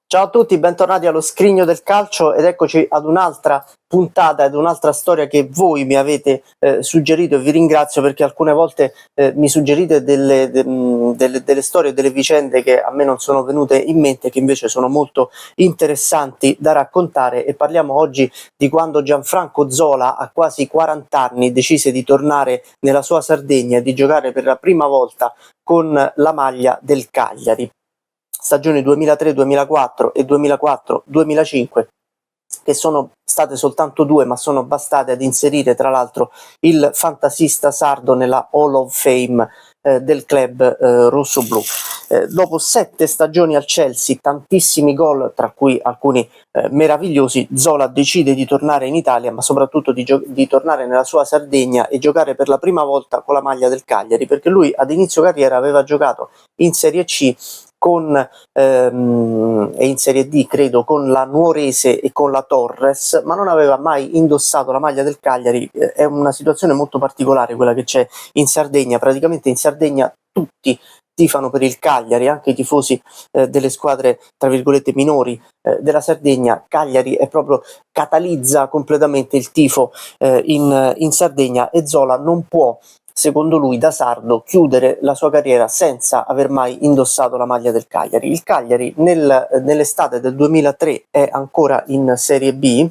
Ciao a tutti, bentornati allo Scrigno del Calcio ed eccoci ad un'altra puntata ed un'altra storia che voi mi avete suggerito, e vi ringrazio perché alcune volte mi suggerite delle storie, delle vicende che a me non sono venute in mente, che invece sono molto interessanti da raccontare. E parliamo oggi di quando Gianfranco Zola, a quasi 40 anni, decise di tornare nella sua Sardegna e di giocare per la prima volta con la maglia del Cagliari. Stagioni 2003-2004 e 2004-2005, che sono state soltanto due, ma sono bastate ad inserire tra l'altro il fantasista sardo nella Hall of Fame del club rossoblu. Dopo 7 stagioni al Chelsea, tantissimi gol, tra cui alcuni meravigliosi, Zola decide di tornare in Italia, ma soprattutto di tornare nella sua Sardegna e giocare per la prima volta con la maglia del Cagliari, perché lui ad inizio carriera aveva giocato in Serie C e in Serie D credo con la Nuorese e con la Torres, ma non aveva mai indossato la maglia del Cagliari. È una situazione molto particolare quella che c'è in Sardegna. Praticamente in Sardegna tutti tifano per il Cagliari, anche i tifosi delle squadre tra virgolette minori della Sardegna. Cagliari è proprio catalizza completamente il tifo in Sardegna, e Zola non può, secondo lui da sardo, chiudere la sua carriera senza aver mai indossato la maglia del Cagliari. Il Cagliari nell'estate del 2003 è ancora in Serie B,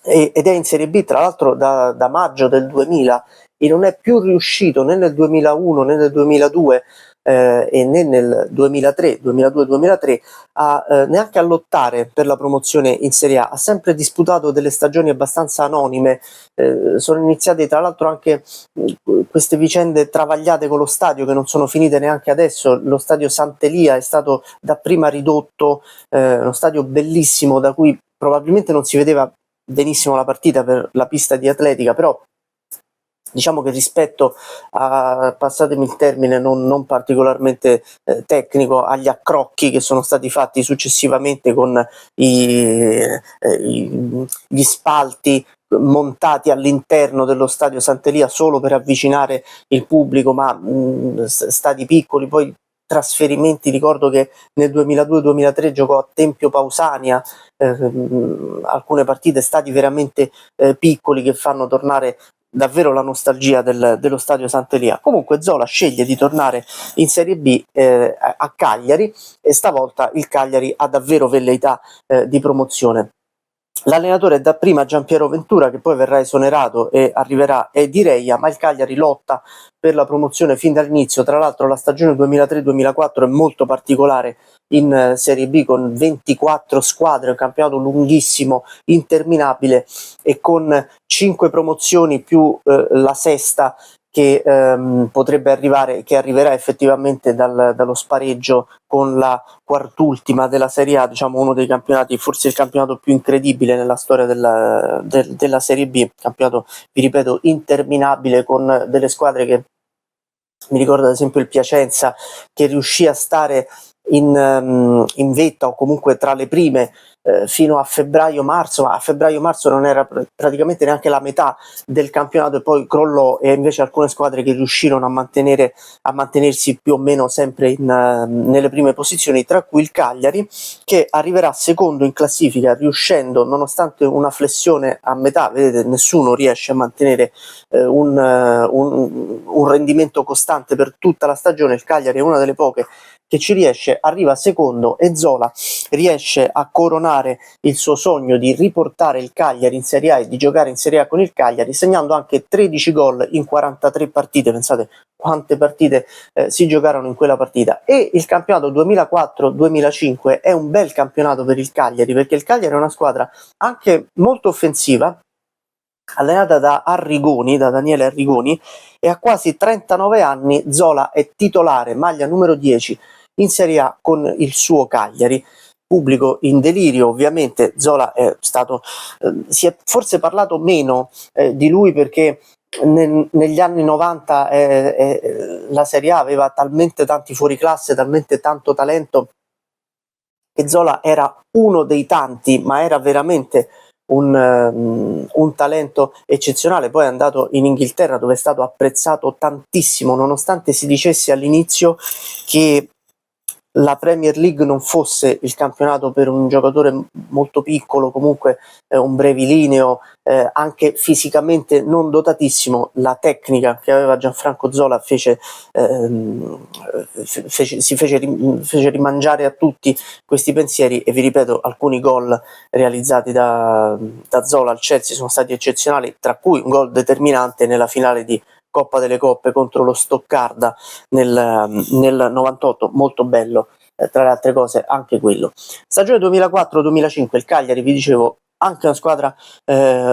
ed è in Serie B tra l'altro da maggio del 2000, e non è più riuscito né nel 2001 né nel 2002 e né nel 2003, 2002-2003 neanche a lottare per la promozione in Serie A. Ha sempre disputato delle stagioni abbastanza anonime. Sono iniziate tra l'altro anche queste vicende travagliate con lo stadio, che non sono finite neanche adesso. Lo stadio Sant'Elia è stato dapprima ridotto, uno stadio bellissimo da cui probabilmente non si vedeva benissimo la partita per la pista di atletica, però diciamo che rispetto a, passatemi il termine non particolarmente tecnico, agli accrocchi che sono stati fatti successivamente con gli spalti montati all'interno dello stadio Sant'Elia solo per avvicinare il pubblico, ma stadi piccoli, poi trasferimenti. Ricordo che nel 2002-2003 giocò a Tempio Pausania, alcune partite, stadi veramente piccoli che fanno tornare davvero la nostalgia dello stadio Sant'Elia. Comunque Zola sceglie di tornare in Serie B a Cagliari, e stavolta il Cagliari ha davvero velleità di promozione. L'allenatore è dapprima Giampiero Ventura, che poi verrà esonerato e arriverà Edi Reia, ma il Cagliari lotta per la promozione fin dall'inizio. Tra l'altro la stagione 2003-2004 è molto particolare in Serie B, con 24 squadre, un campionato lunghissimo, interminabile, e con 5 promozioni più la sesta che potrebbe arrivare, che arriverà effettivamente dallo spareggio con la quartultima della Serie A, diciamo uno dei campionati, forse il campionato più incredibile nella storia della Serie B, campionato, vi ripeto, interminabile, con delle squadre che mi ricordo ad esempio il Piacenza, che riuscì a stare in vetta, o comunque tra le prime, fino a febbraio-marzo, ma a febbraio-marzo non era praticamente neanche la metà del campionato, e poi crollò. E invece alcune squadre che riuscirono a mantenersi più o meno sempre nelle prime posizioni, tra cui il Cagliari, che arriverà secondo in classifica, riuscendo, nonostante una flessione a metà, vedete, nessuno riesce a mantenere un rendimento costante per tutta la stagione. Il Cagliari è una delle poche che ci riesce, arriva secondo, e Zola riesce a coronare il suo sogno di riportare il Cagliari in Serie A e di giocare in Serie A con il Cagliari, segnando anche 13 gol in 43 partite. Pensate quante partite si giocarono in quella partita. E il campionato 2004-2005 è un bel campionato per il Cagliari, perché il Cagliari è una squadra anche molto offensiva, allenata da Daniele Arrigoni, e a quasi 39 anni Zola è titolare, maglia numero 10 in Serie A con il suo Cagliari. Pubblico in delirio, ovviamente. Zola è stato, si è forse parlato meno di lui, perché negli anni 90 la Serie A aveva talmente tanti fuoriclasse, talmente tanto talento, che Zola era uno dei tanti, ma era veramente un talento eccezionale. Poi è andato in Inghilterra, dove è stato apprezzato tantissimo, nonostante si dicesse all'inizio che la Premier League non fosse il campionato per un giocatore molto piccolo, comunque un brevilineo, anche fisicamente non dotatissimo, la tecnica che aveva Gianfranco Zola fece rimangiare a tutti questi pensieri, e vi ripeto, alcuni gol realizzati da Zola al Chelsea sono stati eccezionali, tra cui un gol determinante nella finale di Coppa delle Coppe contro lo Stoccarda nel 98, molto bello, tra le altre cose anche quello. Stagione 2004-2005, il Cagliari, vi dicevo, anche una squadra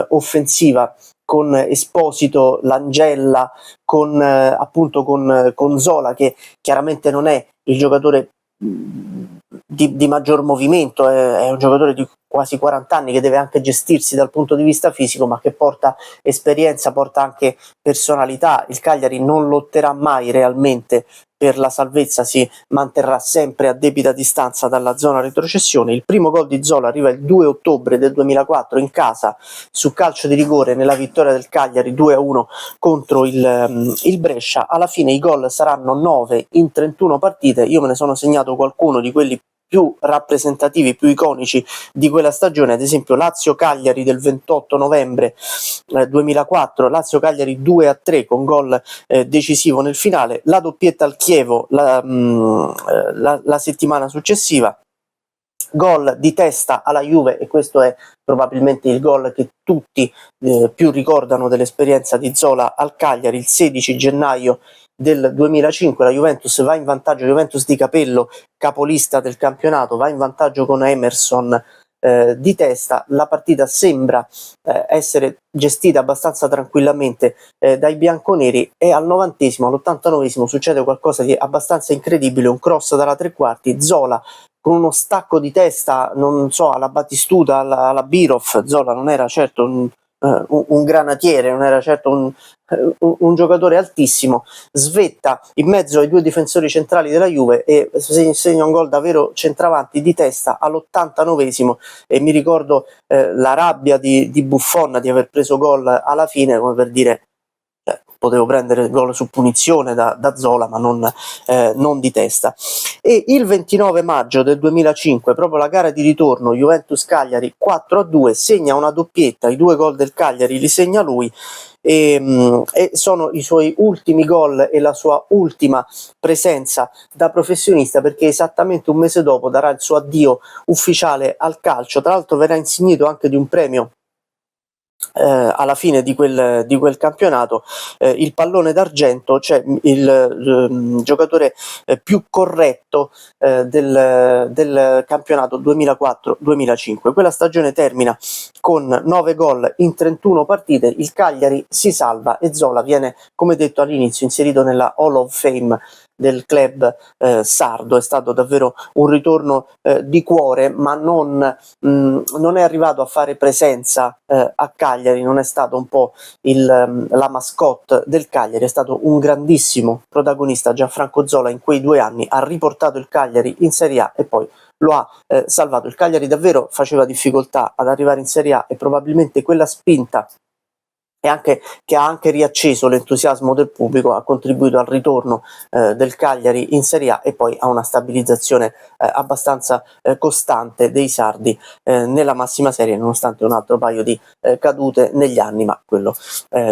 offensiva, con Esposito, Langella, appunto con Zola, che chiaramente non è il giocatore di maggior movimento, è un giocatore di quasi 40 anni che deve anche gestirsi dal punto di vista fisico, ma che porta esperienza, porta anche personalità. Il Cagliari non lotterà mai realmente per la salvezza, si manterrà sempre a debita distanza dalla zona retrocessione. Il primo gol di Zola arriva il 2 ottobre del 2004 in casa su calcio di rigore nella vittoria del Cagliari 2-1 contro il Brescia. Alla fine i gol saranno 9 in 31 partite, io me ne sono segnato qualcuno di quelli più rappresentativi, più iconici di quella stagione, ad esempio Lazio-Cagliari del 28 novembre 2004, Lazio-Cagliari 2-3 con gol decisivo nel finale, la doppietta al Chievo la settimana successiva, gol di testa alla Juve, e questo è probabilmente il gol che tutti più ricordano dell'esperienza di Zola al Cagliari, il 16 gennaio del 2005, la Juventus va in vantaggio, Juventus di Capello, capolista del campionato, va in vantaggio con Emerson di testa. La partita sembra essere gestita abbastanza tranquillamente dai bianconeri, e al 90esimo, all'89esimo succede qualcosa di abbastanza incredibile, un cross dalla tre quarti, Zola con uno stacco di testa, non so, alla Battistuta, alla Birov. Zola non era certo un granatiere, non era certo un giocatore altissimo, svetta in mezzo ai due difensori centrali della Juve e segna un gol davvero centravanti di testa all'89esimo, e mi ricordo la rabbia di Buffon di aver preso gol alla fine, come per dire potevo prendere gol su punizione da Zola, ma non di testa. E il 29 maggio del 2005, proprio la gara di ritorno, Juventus-Cagliari 4-2, segna una doppietta, i 2 gol del Cagliari li segna lui, e sono i suoi ultimi gol e la sua ultima presenza da professionista, perché esattamente un mese dopo darà il suo addio ufficiale al calcio. Tra l'altro verrà insignito anche di un premio alla fine di quel campionato, il pallone d'argento, cioè il giocatore più corretto del campionato 2004-2005. Quella stagione termina con 9 gol in 31 partite, il Cagliari si salva e Zola viene, come detto all'inizio, inserito nella Hall of Fame del club sardo. È stato davvero un ritorno di cuore, ma non è arrivato a fare presenza a Cagliari, non è stato un po' la mascotte del Cagliari, è stato un grandissimo protagonista. Gianfranco Zola in quei 2 anni ha riportato il Cagliari in Serie A e poi lo ha salvato. Il Cagliari davvero faceva difficoltà ad arrivare in Serie A, e probabilmente quella spinta che ha anche riacceso l'entusiasmo del pubblico, ha contribuito al ritorno del Cagliari in Serie A e poi a una stabilizzazione abbastanza costante dei sardi nella massima serie, nonostante un altro paio di cadute negli anni, ma quello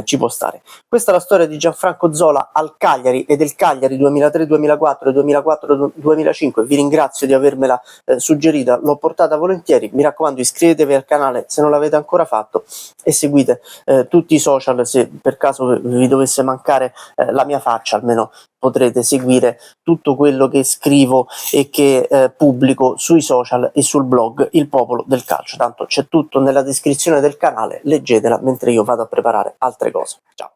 ci può stare. Questa è la storia di Gianfranco Zola al Cagliari e del Cagliari 2003-2004 e 2004-2005. Vi ringrazio di avermela suggerita, l'ho portata volentieri. Mi raccomando, iscrivetevi al canale se non l'avete ancora fatto e seguite tutti i social. Se per caso vi dovesse mancare la mia faccia, almeno potrete seguire tutto quello che scrivo e che pubblico sui social e sul blog Il Popolo del Calcio. Tanto c'è tutto nella descrizione del canale, leggetela mentre io vado a preparare altre cose. Ciao!